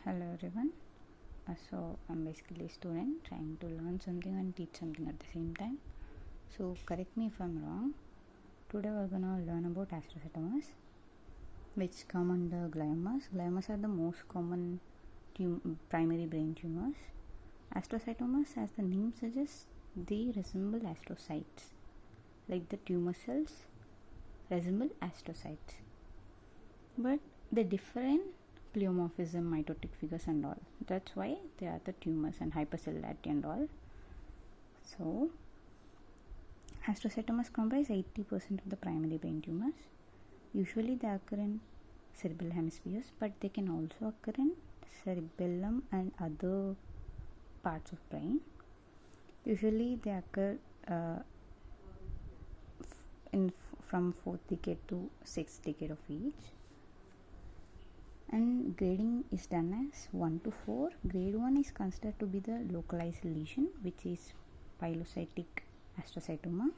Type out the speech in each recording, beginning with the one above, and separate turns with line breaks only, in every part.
Hello everyone. So I'm basically a student trying to learn something and teach something at the same time. So correct me if I'm wrong. Today we're gonna learn about astrocytomas, which come under gliomas. Gliomas are the most common primary brain tumors. Astrocytomas, as the name suggests, they resemble astrocytes, like the tumor cells resemble astrocytes, but they differ in pleomorphism, mitotic figures and all. That's why they are the tumors and hypercellularity and all. So astrocytomas comprise 80% of the primary brain tumors. Usually they occur in cerebral hemispheres, but they can also occur in cerebellum and other parts of brain. Usually they occur from 4th decade to 6th decade of age. And grading is done as 1 to 4. Grade 1 is considered to be the localized lesion, which is pilocytic astrocytoma.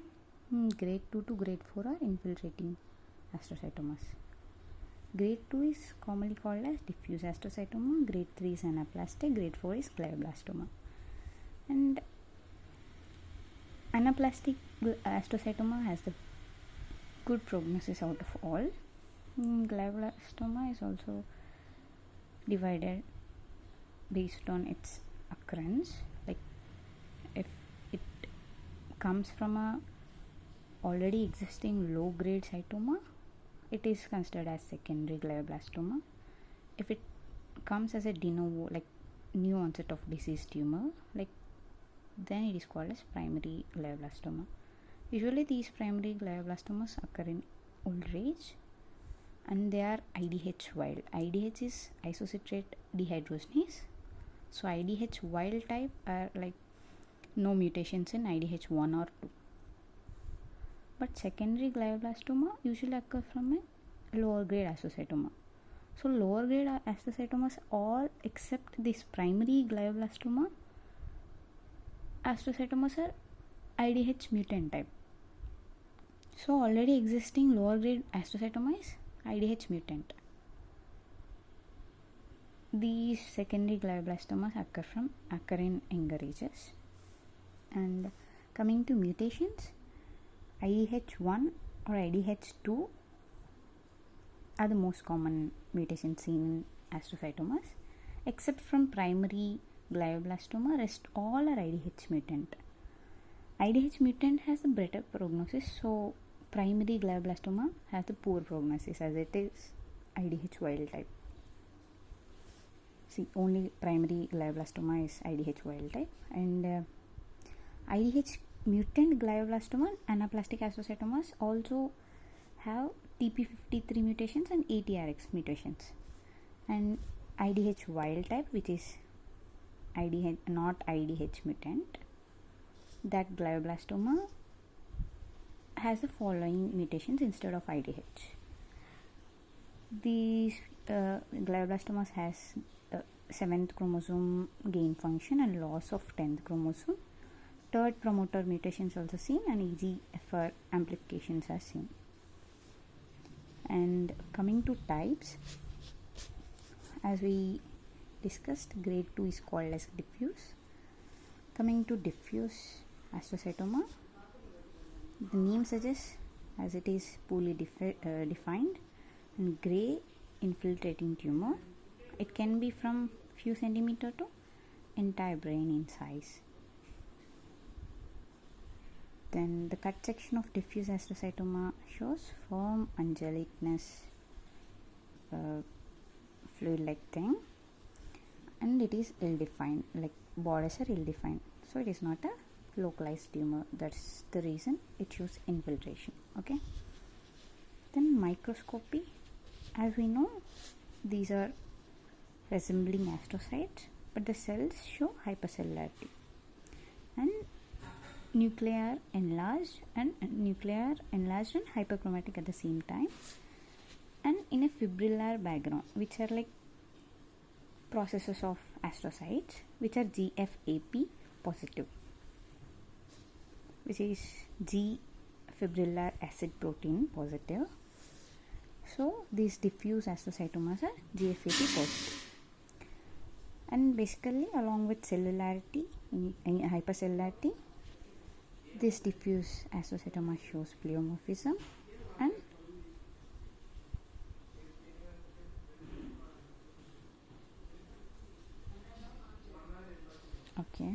Grade 2 to grade 4 are infiltrating astrocytomas. Grade 2 is commonly called as diffuse astrocytoma. Grade 3 is anaplastic. Grade 4 is glioblastoma. And anaplastic astrocytoma has the good prognosis out of all. Glioblastoma is also divided based on its occurrence. Like if it comes from a already existing low grade cytoma, it is considered as secondary glioblastoma. If it comes as a de novo, like new onset of disease tumor, like then it is called as primary glioblastoma. Usually these primary glioblastomas occur in old age, and they are IDH wild. IDH is isocitrate dehydrogenase. So IDH wild type are like no mutations in IDH 1 or 2. But secondary glioblastoma usually occur from a lower grade astrocytoma. So lower grade astrocytomas, all except this primary glioblastoma astrocytomas, are IDH mutant type. So already existing lower grade astrocytoma is IDH mutant. These secondary glioblastomas occur in younger ages. And coming to mutations, IDH1 or IDH2 are the most common mutations seen in astrocytomas. Except from primary glioblastoma, rest all are IDH mutant. IDH mutant has a better prognosis, so primary glioblastoma has the poor prognosis as it is IDH wild type. See, only primary glioblastoma is IDH wild type, and IDH mutant glioblastoma and anaplastic astrocytomas also have TP53 mutations and ATRX mutations. And IDH wild type, which is IDH not IDH mutant, that glioblastoma has the following mutations instead of IDH. These glioblastomas has 7th chromosome gain function and loss of 10th chromosome. Third promoter mutations also seen, and EGFR amplifications are seen. And coming to types, as we discussed, grade 2 is called as diffuse. Coming to diffuse astrocytoma, the name suggests as it is poorly defined and grey infiltrating tumor. It can be from few centimeter to entire brain in size. Then the cut section of diffuse astrocytoma shows firm ungulateness, fluid like thing, and it is ill defined, like borders are ill defined, so it is not a localized tumor. That's the reason it shows infiltration. Okay, then microscopy, as we know, these are resembling astrocytes, but the cells show hypercellularity, and nuclear enlarged and hyperchromatic at the same time, and in a fibrillar background, which are like processes of astrocytes, which are GFAP positive, which is G fibrillar acid protein positive. So these diffuse astrocytomas are GFAP positive. And basically, along with cellularity, in hypercellularity, this diffuse astrocytoma shows pleomorphism. And okay,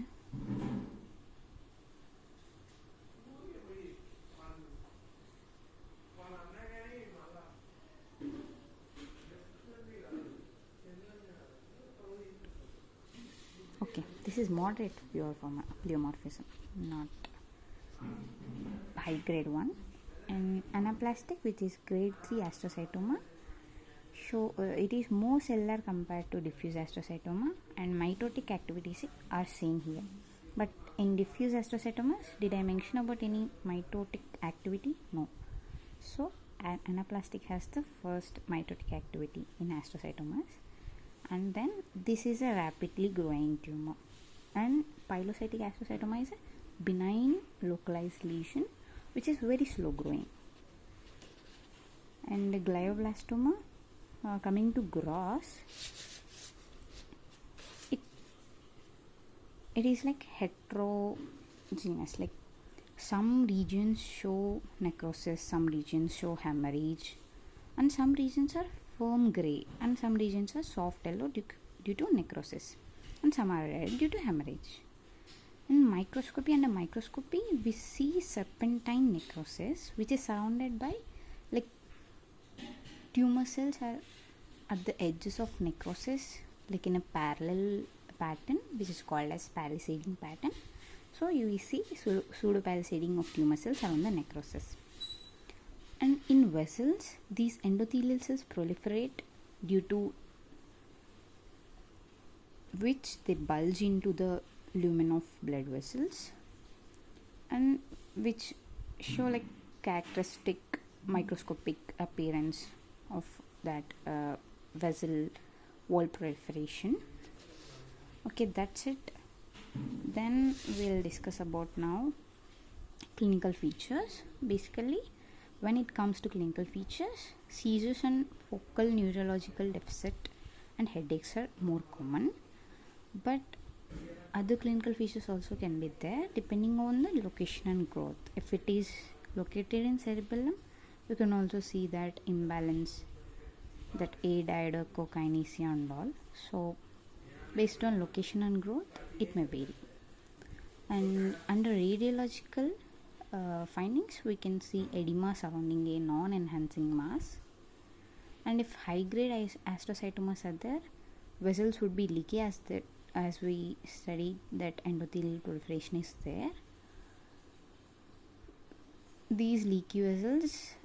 this is moderate pure pleomorphism, not high grade one. And anaplastic, which is grade 3 astrocytoma, it is more cellular compared to diffuse astrocytoma, and mitotic activities are seen here. But in diffuse astrocytomas, did I mention about any mitotic activity? No. So anaplastic has the first mitotic activity in astrocytomas, and then this is a rapidly growing tumor. And pilocytic astrocytoma is a benign localized lesion which is very slow growing. And glioblastoma, coming to gross, it is like heterogeneous, like some regions show necrosis, some regions show hemorrhage, and some regions are firm grey, and some regions are soft yellow due to necrosis, and some are red due to hemorrhage. In microscopy, under microscopy, we see serpentine necrosis, which is surrounded by like tumor cells are at the edges of necrosis, like in a parallel pattern, which is called as palisading pattern. So you will see pseudopalisading of tumor cells around the necrosis. And in vessels, these endothelial cells proliferate, due to which they bulge into the lumen of blood vessels, and which show like characteristic microscopic appearance of that vessel wall proliferation. Okay, that's it. Then we'll discuss about now clinical features. Basically, when it comes to clinical features, seizures and focal neurological deficit and headaches are more common, but other clinical features also can be there depending on the location and growth. If it is located in cerebellum, you can also see that imbalance, that A-diadochokinesia and all. So based on location and growth, it may vary. And under radiological findings, we can see edema surrounding a non-enhancing mass. And if high-grade astrocytomas are there, vessels would be leaky, as we studied that endothelial proliferation is there. These leaky vessels,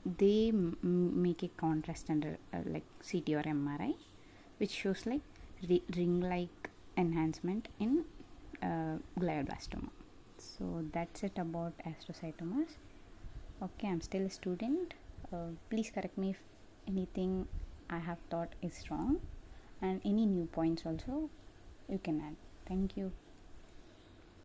they make a contrast under like CT or MRI, which shows like ring-like enhancement in glioblastoma. So that's it about astrocytomas. Okay, I'm still a student. Please correct me if anything I have thought is wrong, and any new points also you can add. Thank you.